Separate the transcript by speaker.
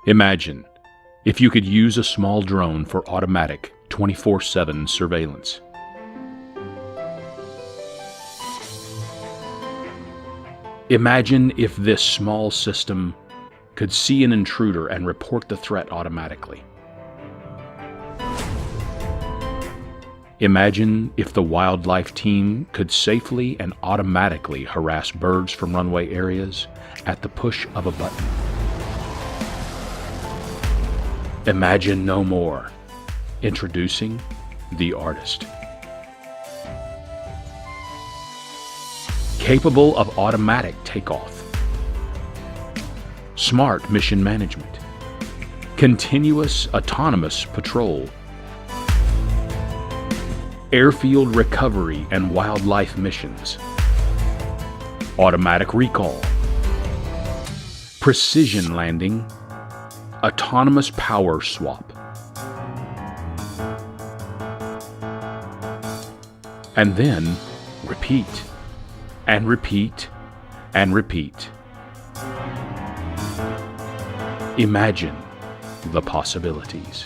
Speaker 1: Imagine if you could use a small drone for automatic 24/7 surveillance. Imagine if this small system could see an intruder and report the threat automatically. Imagine if the wildlife team could safely and automatically harass birds from runway areas at the push of a button. Imagine no more. Introducing the RDISt. Capable of automatic takeoff, smart mission management, continuous autonomous patrol, airfield recovery and wildlife missions, automatic recall, precision landing, autonomous power swap, and then repeat and repeat and repeat. Imagine the possibilities.